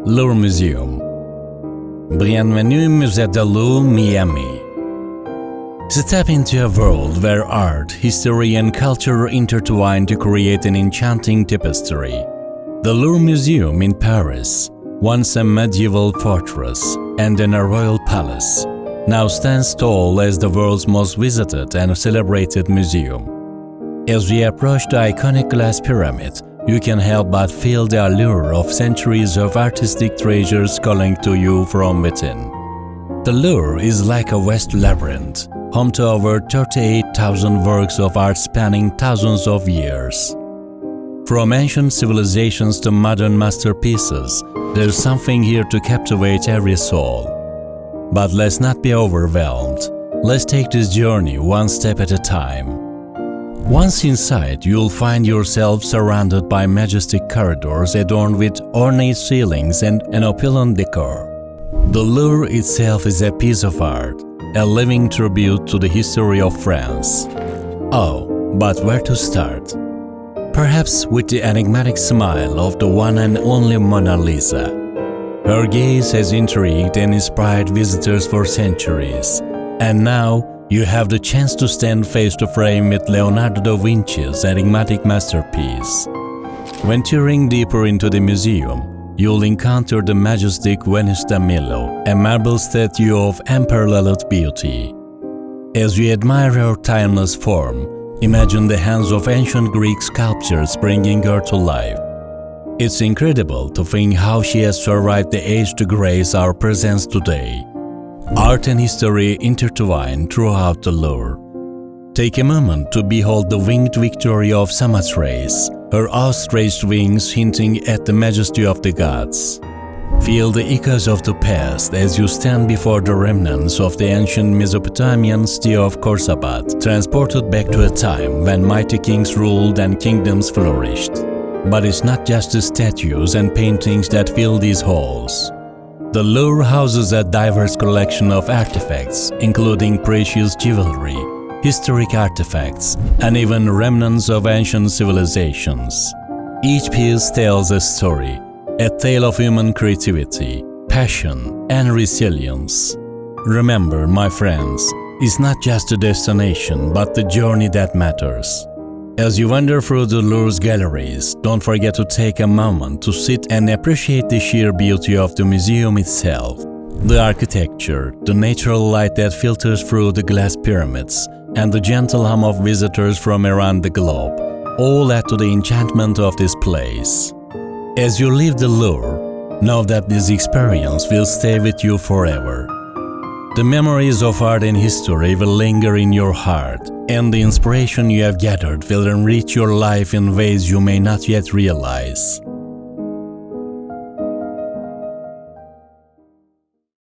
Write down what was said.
Louvre Museum. Bienvenue Musée de Louvre, Miami. Step into a world where art, history and culture intertwine to create an enchanting tapestry. The Louvre Museum in Paris, once a medieval fortress and then a royal palace, now stands tall as the world's most visited and celebrated museum. As we approach the iconic glass pyramid, you can help but feel the allure of centuries of artistic treasures calling to you from within. The Louvre is like a vast labyrinth, home to over 38,000 works of art spanning thousands of years. From ancient civilizations to modern masterpieces, there's something here to captivate every soul. But let's not be overwhelmed. Let's take this journey one step at a time. Once inside, you'll find yourself surrounded by majestic corridors adorned with ornate ceilings and an opulent decor. The Louvre itself is a piece of art, a living tribute to the history of France. Oh, but where to start? Perhaps with the enigmatic smile of the one and only Mona Lisa. Her gaze has intrigued and inspired visitors for centuries, and now you have the chance to stand face to frame with Leonardo da Vinci's enigmatic masterpiece. Venturing deeper into the museum, you'll encounter the majestic Venus de Milo, a marble statue of unparalleled beauty. As you admire her timeless form, imagine the hands of ancient Greek sculptors bringing her to life. It's incredible to think how she has survived the age to grace our presence today. Art and history intertwine throughout the Louvre. Take a moment to behold the winged Victory of Samothrace, her outstretched wings hinting at the majesty of the gods. Feel the echoes of the past as you stand before the remnants of the ancient Mesopotamian city of Khorsabad, transported back to a time when mighty kings ruled and kingdoms flourished. But it's not just the statues and paintings that fill these halls. The Louvre houses a diverse collection of artifacts, including precious jewelry, historic artifacts, and even remnants of ancient civilizations. Each piece tells a story, a tale of human creativity, passion, and resilience. Remember, my friends, it's not just the destination, but the journey that matters. As you wander through the Louvre's galleries, don't forget to take a moment to sit and appreciate the sheer beauty of the museum itself. The architecture, the natural light that filters through the glass pyramids, and the gentle hum of visitors from around the globe all add to the enchantment of this place. As you leave the Louvre, know that this experience will stay with you forever. The memories of art and history will linger in your heart, and the inspiration you have gathered will enrich your life in ways you may not yet realize.